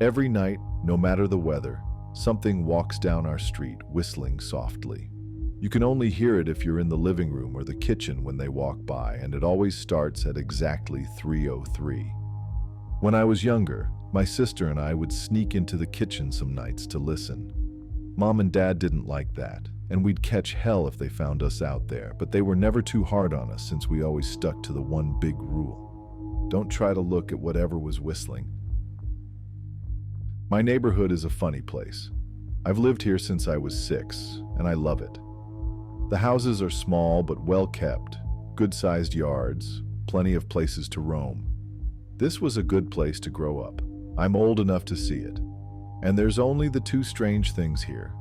Every night, no matter the weather, something walks down our street whistling softly. You can only hear it if you're in the living room or the kitchen when they walk by, and it always starts at exactly 3:03. When I was younger, my sister and I would sneak into the kitchen some nights to listen. Mom and Dad didn't like that, and we'd catch hell if they found us out there, but they were never too hard on us since we always stuck to the one big rule: don't try to look at whatever was whistling. My neighborhood is a funny place. I've lived here since I was 6, and I love it. The houses are small but well kept, good-sized yards, plenty of places to roam. This was a good place to grow up. I'm old enough to see it. And there's only the two strange things here: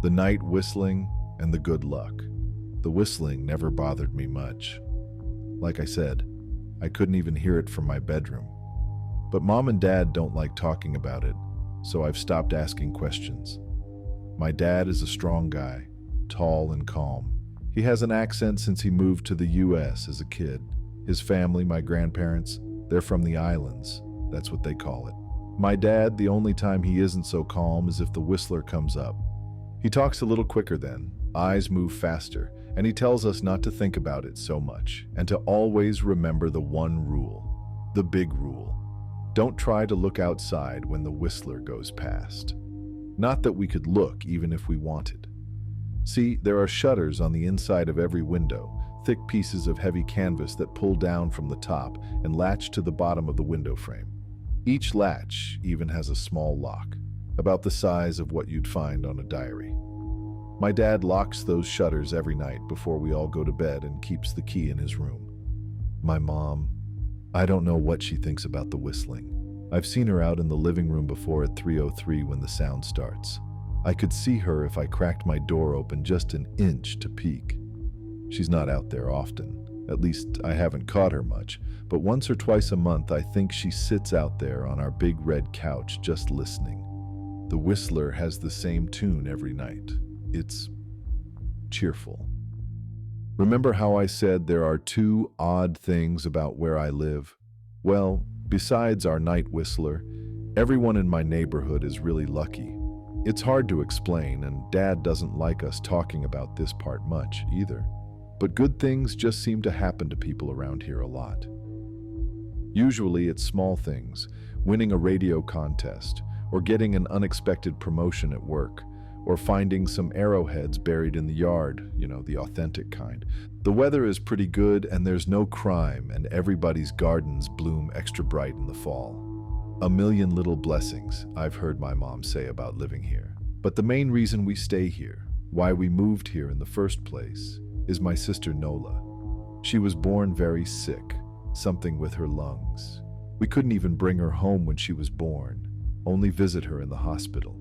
the night whistling and the good luck. The whistling never bothered me much. Like I said, I couldn't even hear it from my bedroom. But Mom and Dad don't like talking about it, so I've stopped asking questions. My dad is a strong guy, tall and calm. He has an accent since he moved to the US as a kid. His family, my grandparents, they're from the islands. That's what they call it. My dad, the only time he isn't so calm is if the whistler comes up. He talks a little quicker then, eyes move faster, and he tells us not to think about it so much, and to always remember the one rule, the big rule. Don't try to look outside when the whistler goes past. Not that we could look even if we wanted. See, there are shutters on the inside of every window, thick pieces of heavy canvas that pull down from the top and latch to the bottom of the window frame. Each latch even has a small lock, about the size of what you'd find on a diary. My dad locks those shutters every night before we all go to bed and keeps the key in his room. My mom, I don't know what she thinks about the whistling. I've seen her out in the living room before at 3:03 when the sound starts. I could see her if I cracked my door open just an inch to peek. She's not out there often. At least I haven't caught her much, but once or twice a month I think she sits out there on our big red couch just listening. The whistler has the same tune every night. It's cheerful. Remember how I said there are two odd things about where I live? Well, besides our night whistler, everyone in my neighborhood is really lucky. It's hard to explain, and Dad doesn't like us talking about this part much either. But good things just seem to happen to people around here a lot. Usually it's small things: winning a radio contest, or getting an unexpected promotion at work, or finding some arrowheads buried in the yard, the authentic kind. The weather is pretty good and there's no crime, and everybody's gardens bloom extra bright in the fall. A million little blessings, I've heard my mom say about living here. But the main reason we stay here, why we moved here in the first place, is my sister Nola. She was born very sick, something with her lungs. We couldn't even bring her home when she was born, only visit her in the hospital.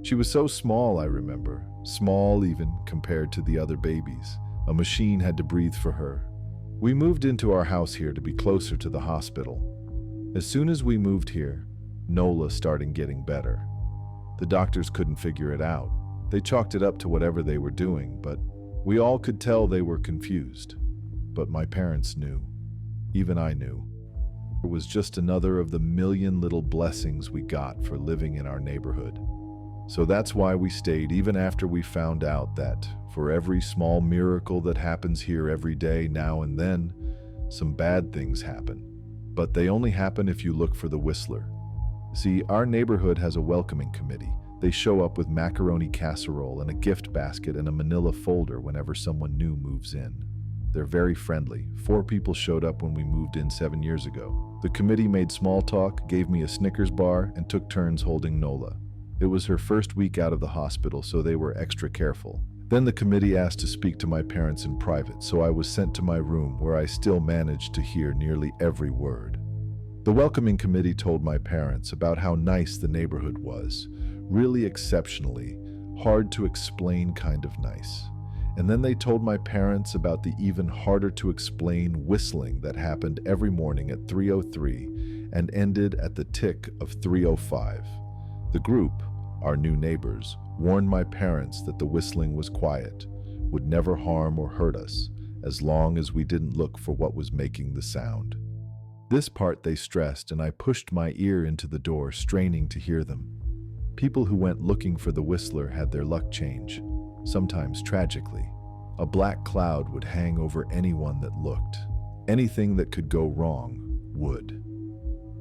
She was so small, I remember, small even compared to the other babies. A machine had to breathe for her. We moved into our house here to be closer to the hospital. As soon as we moved here, Nola started getting better. The doctors couldn't figure it out. They chalked it up to whatever they were doing, but we all could tell they were confused. But my parents knew. Even I knew. It was just another of the million little blessings we got for living in our neighborhood. So that's why we stayed even after we found out that for every small miracle that happens here every day, now and then, some bad things happen. But they only happen if you look for the whistler. See, our neighborhood has a welcoming committee. They show up with macaroni casserole and a gift basket and a manila folder whenever someone new moves in. They're very friendly. 4 people showed up when we moved in 7 years ago. The committee made small talk, gave me a Snickers bar, and took turns holding Nola. It was her first week out of the hospital, so they were extra careful. Then the committee asked to speak to my parents in private, so I was sent to my room where I still managed to hear nearly every word. The welcoming committee told my parents about how nice the neighborhood was, really exceptionally, hard to explain kind of nice. And then they told my parents about the even harder to explain whistling that happened every morning at 3:03 and ended at the tick of 3:05. The group, our new neighbors, warned my parents that the whistling was quiet, would never harm or hurt us, as long as we didn't look for what was making the sound. This part they stressed, and I pushed my ear into the door, straining to hear them. People who went looking for the whistler had their luck change, sometimes tragically. A black cloud would hang over anyone that looked. Anything that could go wrong would.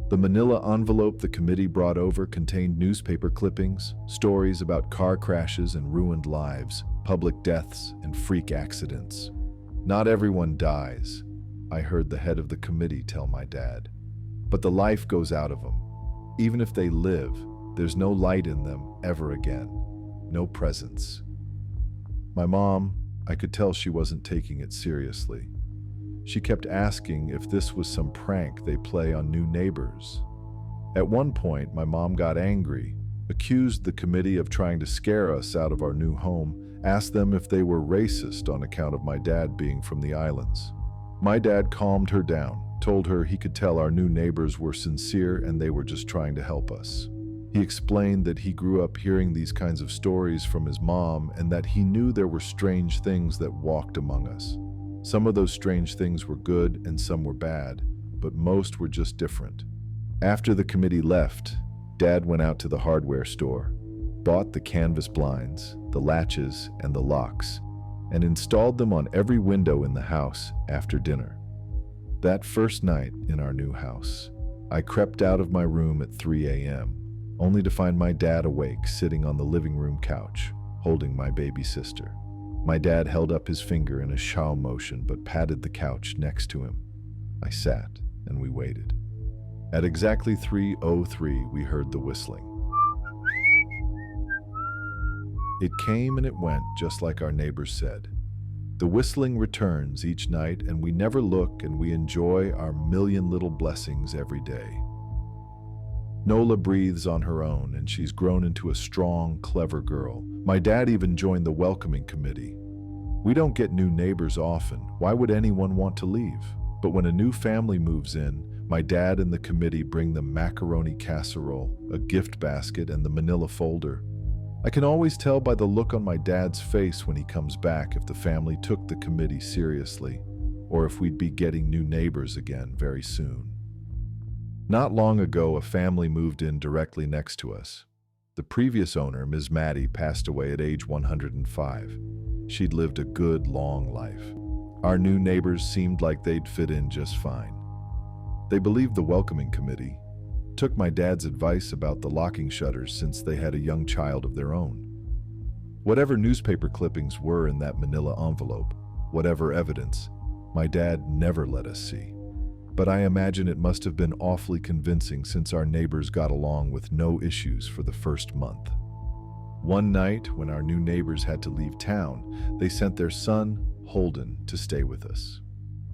The manila envelope the committee brought over contained newspaper clippings, stories about car crashes and ruined lives, public deaths and freak accidents. Not everyone dies, I heard the head of the committee tell my dad. But the life goes out of them. Even if they live, there's no light in them ever again. No presence. My mom, I could tell she wasn't taking it seriously. She kept asking if this was some prank they play on new neighbors. At one point, my mom got angry, accused the committee of trying to scare us out of our new home, asked them if they were racist on account of my dad being from the islands. My dad calmed her down, told her he could tell our new neighbors were sincere and they were just trying to help us. He explained that he grew up hearing these kinds of stories from his mom and that he knew there were strange things that walked among us. Some of those strange things were good and some were bad, but most were just different. After the committee left, Dad went out to the hardware store, bought the canvas blinds, the latches, and the locks, and installed them on every window in the house after dinner. That first night in our new house, I crept out of my room at 3 a.m., only to find my dad awake, sitting on the living room couch, holding my baby sister. My dad held up his finger in a shao motion but patted the couch next to him. I sat and we waited. At exactly 3:03, we heard the whistling. It came and it went just like our neighbors said. The whistling returns each night and we never look and we enjoy our million little blessings every day. Nola breathes on her own and she's grown into a strong, clever girl. My dad even joined the welcoming committee. We don't get new neighbors often. Why would anyone want to leave? But when a new family moves in, my dad and the committee bring them macaroni casserole, a gift basket, and the manila folder. I can always tell by the look on my dad's face when he comes back if the family took the committee seriously, or if we'd be getting new neighbors again very soon. Not long ago, a family moved in directly next to us. The previous owner, Ms. Maddie, passed away at age 105. She'd lived a good, long life. Our new neighbors seemed like they'd fit in just fine. They believed the welcoming committee, took my dad's advice about the locking shutters since they had a young child of their own. Whatever newspaper clippings were in that manila envelope, whatever evidence, my dad never let us see. But I imagine it must have been awfully convincing since our neighbors got along with no issues for the first month. One night, when our new neighbors had to leave town, they sent their son, Holden, to stay with us.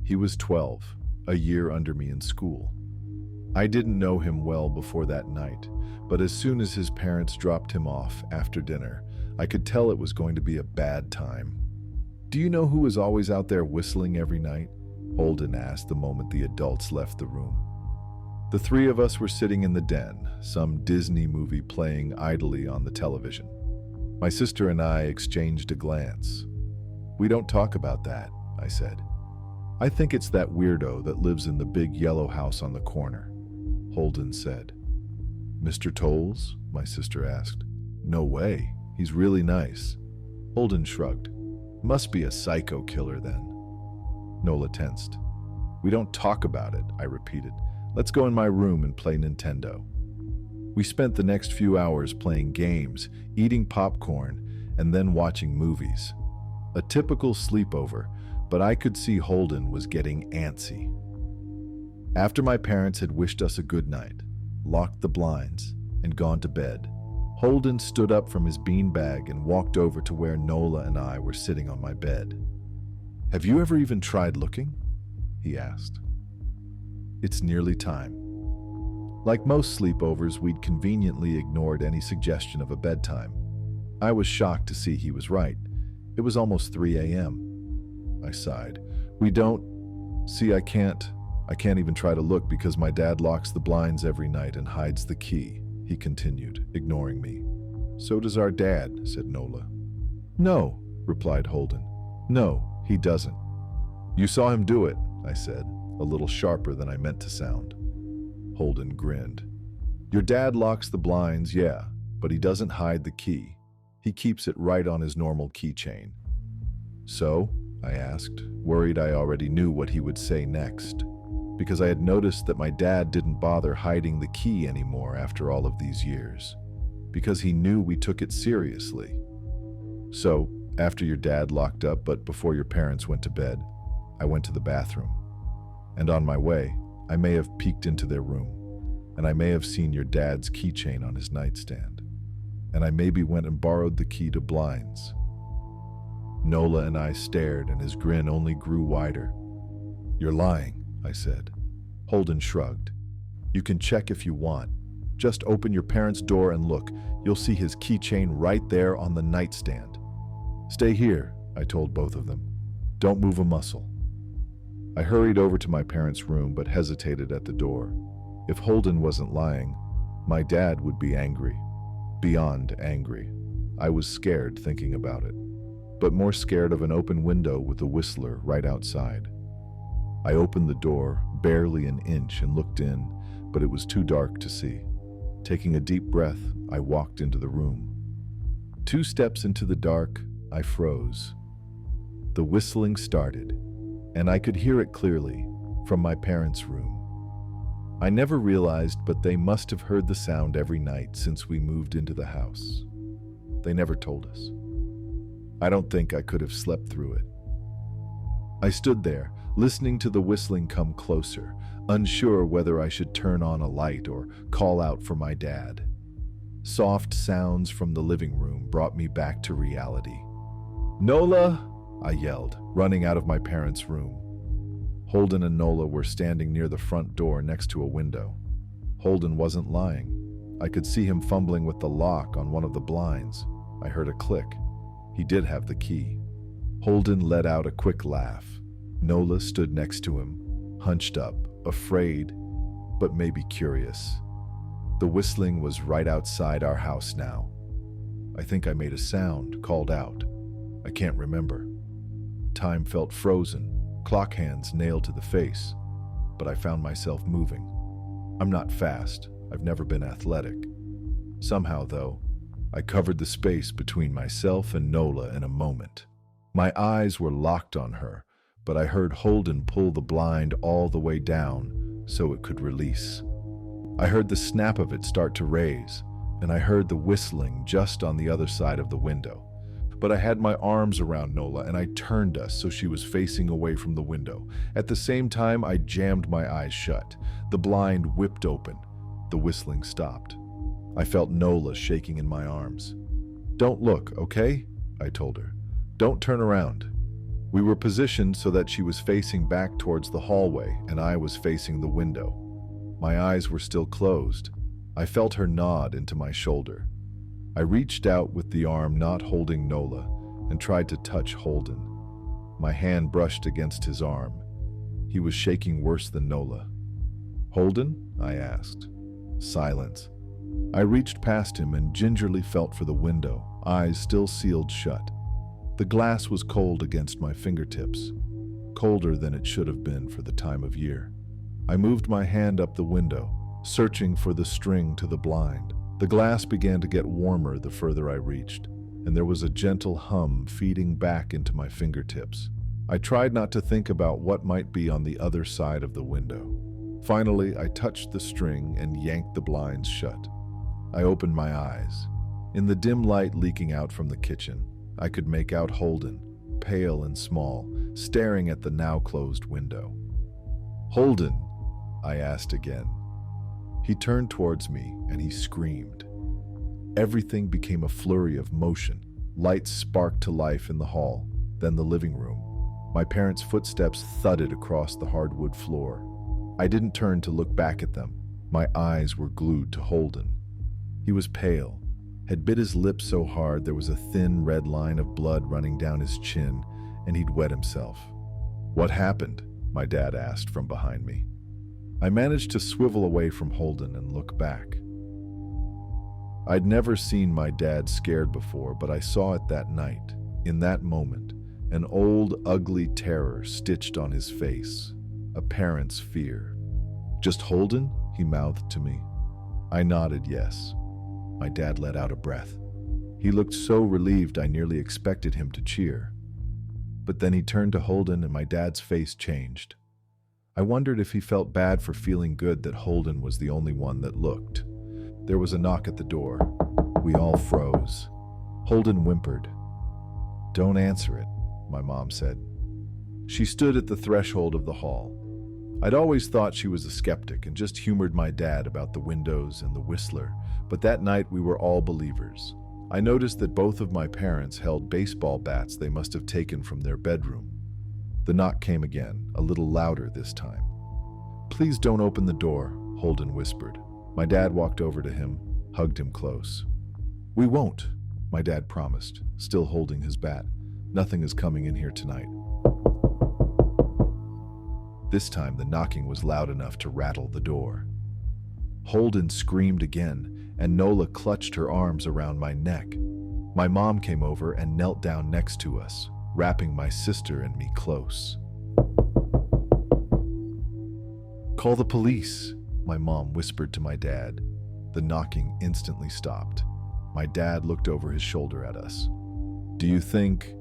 He was 12, a year under me in school. I didn't know him well before that night, but as soon as his parents dropped him off after dinner, I could tell it was going to be a bad time. "Do you know who was always out there whistling every night?" Holden asked the moment the adults left the room. The three of us were sitting in the den, some Disney movie playing idly on the television. My sister and I exchanged a glance. "We don't talk about that," I said. "I think it's that weirdo that lives in the big yellow house on the corner," Holden said. "Mr. Tolles?" my sister asked. "No way, he's really nice." Holden shrugged. "Must be a psycho killer then." Nola tensed. "We don't talk about it," I repeated. "Let's go in my room and play Nintendo." We spent the next few hours playing games, eating popcorn, and then watching movies. A typical sleepover, but I could see Holden was getting antsy. After my parents had wished us a good night, locked the blinds, and gone to bed, Holden stood up from his beanbag and walked over to where Nola and I were sitting on my bed. "Have you ever even tried looking?" he asked. "It's nearly time." Like most sleepovers, we'd conveniently ignored any suggestion of a bedtime. I was shocked to see he was right. It was almost 3 a.m. I sighed. "We don't... See, I can't even try to look because my dad locks the blinds every night and hides the key," he continued, ignoring me. "So does our dad," said Nola. "No," replied Holden. "No, he doesn't. You saw him do it. I said, a little sharper than I meant to sound. Holden grinned. Your dad locks the blinds, yeah, but he doesn't hide the key. He keeps it right on his normal keychain. So? I asked, worried I already knew what he would say next, because I had noticed that my dad didn't bother hiding the key anymore after all of these years, because he knew we took it seriously. So, after your dad locked up but before your parents went to bed, I went to the bathroom. And on my way, I may have peeked into their room, and I may have seen your dad's keychain on his nightstand, and I maybe went and borrowed the key to blinds. Nola and I stared, and his grin only grew wider. You're lying, I said. Holden shrugged. You can check if you want. Just open your parents' door and look. You'll see his keychain right there on the nightstand. Stay here, I told both of them. Don't move a muscle. I hurried over to my parents' room but hesitated at the door. If Holden wasn't lying, my dad would be angry. Beyond angry. I was scared thinking about it, but more scared of an open window with a whistler right outside. I opened the door, barely an inch, and looked in, but it was too dark to see. Taking a deep breath, I walked into the room. 2 steps into the dark, I froze. The whistling started, and I could hear it clearly from my parents' room. I never realized, but they must have heard the sound every night since we moved into the house. They never told us. I don't think I could have slept through it. I stood there, listening to the whistling come closer, unsure whether I should turn on a light or call out for my dad. Soft sounds from the living room brought me back to reality. Nola! I yelled, running out of my parents' room. Holden and Nola were standing near the front door next to a window. Holden wasn't lying. I could see him fumbling with the lock on one of the blinds. I heard a click. He did have the key. Holden let out a quick laugh. Nola stood next to him, hunched up, afraid, but maybe curious. The whistling was right outside our house now. I think I made a sound, called out. I can't remember. Time felt frozen, clock hands nailed to the face, but I found myself moving. I'm not fast. I've never been athletic. Somehow, though, I covered the space between myself and Nola in a moment. My eyes were locked on her, but I heard Holden pull the blind all the way down so it could release. I heard the snap of it start to raise, and I heard the whistling just on the other side of the window. But I had my arms around Nola and I turned us so she was facing away from the window. At the same time, I jammed my eyes shut. The blind whipped open. The whistling stopped. I felt Nola shaking in my arms. Don't look, okay? I told her. Don't turn around. We were positioned so that she was facing back towards the hallway and I was facing the window. My eyes were still closed. I felt her nod into my shoulder. I reached out with the arm not holding Nola and tried to touch Holden. My hand brushed against his arm. He was shaking worse than Nola. Holden? I asked. Silence. I reached past him and gingerly felt for the window, eyes still sealed shut. The glass was cold against my fingertips, colder than it should have been for the time of year. I moved my hand up the window, searching for the string to the blind. The glass began to get warmer the further I reached, and there was a gentle hum feeding back into my fingertips. I tried not to think about what might be on the other side of the window. Finally, I touched the string and yanked the blinds shut. I opened my eyes. In the dim light leaking out from the kitchen, I could make out Holden, pale and small, staring at the now closed window. Holden, I asked again. He turned towards me and he screamed. Everything became a flurry of motion. Lights sparked to life in the hall, then the living room. My parents' footsteps thudded across the hardwood floor. I didn't turn to look back at them. My eyes were glued to Holden. He was pale, had bit his lip so hard there was a thin red line of blood running down his chin, and he'd wet himself. What happened? My dad asked from behind me. I managed to swivel away from Holden and look back. I'd never seen my dad scared before, but I saw it that night, in that moment, an old, ugly terror stitched on his face. a parent's fear. "Just Holden?" he mouthed to me. I nodded yes. My dad let out a breath. He looked so relieved I nearly expected him to cheer. But then he turned to Holden and my dad's face changed. I wondered if he felt bad for feeling good that Holden was the only one that looked. There was a knock at the door. We all froze. Holden whimpered. "Don't answer it," my mom said. She stood at the threshold of the hall. I'd always thought she was a skeptic and just humored my dad about the windows and the whistler, but that night we were all believers. I noticed that both of my parents held baseball bats they must have taken from their bedroom. The knock came again, a little louder this time. "Please don't open the door," Holden whispered. My dad walked over to him, hugged him close. "We won't," my dad promised, still holding his bat. "Nothing is coming in here tonight." This time the knocking was loud enough to rattle the door. Holden screamed again, and Nola clutched her arms around my neck. My mom came over and knelt down next to us, wrapping my sister and me close. "Call the police," my mom whispered to my dad. The knocking instantly stopped. My dad looked over his shoulder at us. "Do you think—"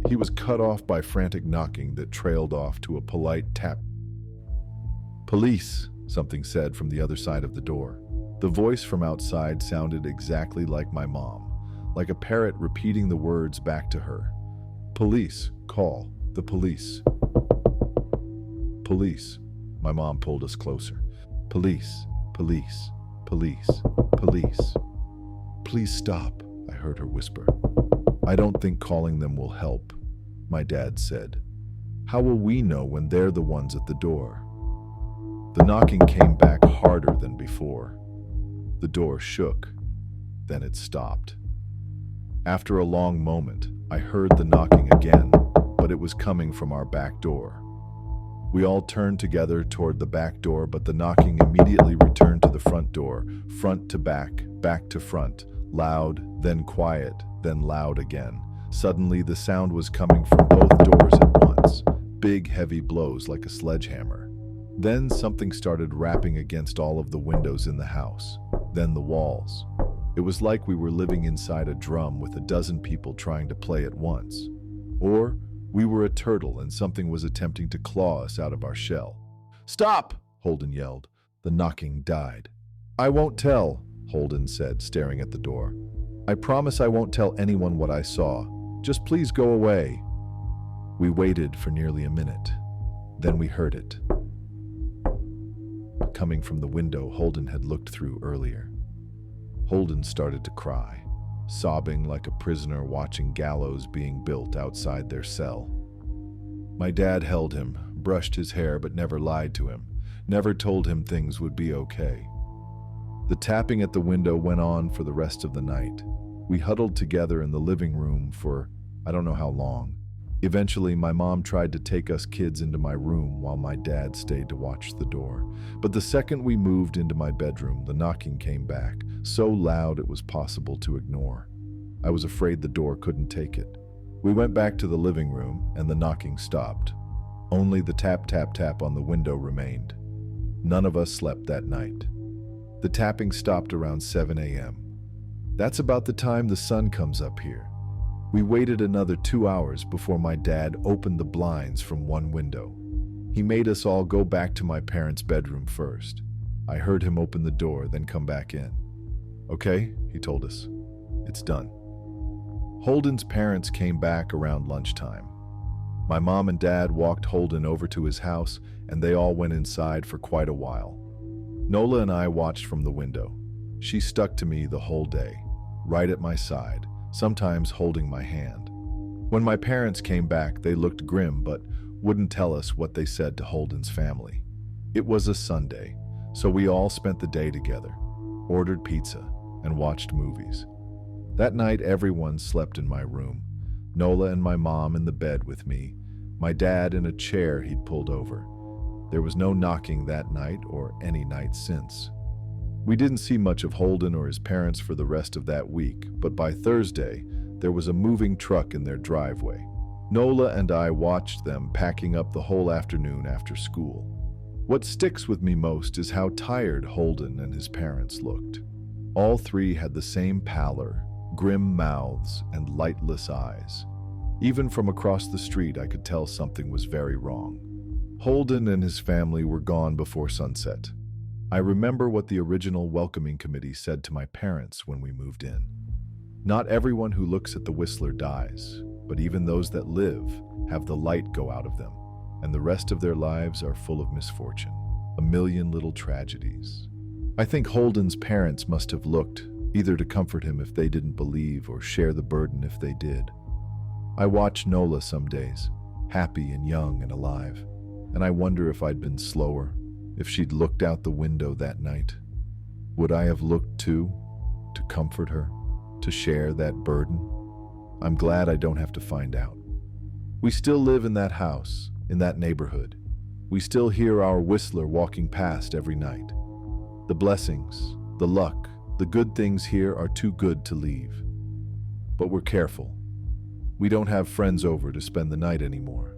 He was cut off by frantic knocking that trailed off to a polite tap. "Police," something said from the other side of the door. The voice from outside sounded exactly like my mom, like a parrot repeating the words back to her. "Police, call the police." "Police." My mom pulled us closer. "Police, police, police, police." "Please stop," I heard her whisper. "I don't think calling them will help," my dad said. "How will we know when they're the ones at the door?" The knocking came back harder than before. The door shook, then it stopped. After a long moment, I heard the knocking again, but it was coming from our back door. We all turned together toward the back door, but the knocking immediately returned to the front door, front to back to front, loud, then quiet, then loud again. Suddenly, the sound was coming from both doors at once, big, heavy blows like a sledgehammer. Then something started rapping against all of the windows in the house, then the walls. It was like we were living inside a drum with a dozen people trying to play at once. Or we were a turtle and something was attempting to claw us out of our shell. "Stop!" Holden yelled. The knocking died. "I won't tell," Holden said, staring at the door. "I promise I won't tell anyone what I saw. Just please go away." We waited for nearly a minute. Then we heard it. Coming from the window Holden had looked through earlier. Holden started to cry, sobbing like a prisoner watching gallows being built outside their cell. My dad held him, brushed his hair but never lied to him, never told him things would be okay. The tapping at the window went on for the rest of the night. We huddled together in the living room for I don't know how long. Eventually, my mom tried to take us kids into my room while my dad stayed to watch the door. But the second we moved into my bedroom, the knocking came back, so loud it was possible to ignore. I was afraid the door couldn't take it. We went back to the living room, and the knocking stopped. Only the tap, tap, tap on the window remained. None of us slept that night. The tapping stopped around 7 a.m. That's about the time the sun comes up here. We waited another 2 hours before my dad opened the blinds from one window. He made us all go back to my parents' bedroom first. I heard him open the door, then come back in. "Okay," he told us. "It's done." Holden's parents came back around lunchtime. My mom and dad walked Holden over to his house, and they all went inside for quite a while. Nola and I watched from the window. She stuck to me the whole day, right at my side, sometimes holding my hand. When my parents came back, they looked grim but wouldn't tell us what they said to Holden's family. It was a Sunday, so we all spent the day together, ordered pizza, and watched movies. That night, everyone slept in my room. Nola and my mom in the bed with me, my dad in a chair he'd pulled over. There was no knocking that night or any night since. We didn't see much of Holden or his parents for the rest of that week, but by Thursday, there was a moving truck in their driveway. Nola and I watched them packing up the whole afternoon after school. What sticks with me most is how tired Holden and his parents looked. All three had the same pallor, grim mouths, and lightless eyes. Even from across the street, I could tell something was very wrong. Holden and his family were gone before sunset. I remember what the original welcoming committee said to my parents when we moved in. Not everyone who looks at the Whistler dies, but even those that live have the light go out of them, and the rest of their lives are full of misfortune, a million little tragedies. I think Holden's parents must have looked, either to comfort him if they didn't believe or share the burden if they did. I watch Nola some days, happy and young and alive, and I wonder if I'd been slower, if she'd looked out the window that night. Would I have looked too, to comfort her, to share that burden? I'm glad I don't have to find out. We still live in that house, in that neighborhood. We still hear our Whistler walking past every night. The blessings, the luck, the good things here are too good to leave. But we're careful. We don't have friends over to spend the night anymore.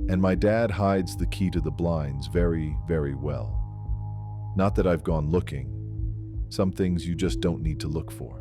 And my dad hides the key to the blinds very, very well. Not that I've gone looking. Some things you just don't need to look for.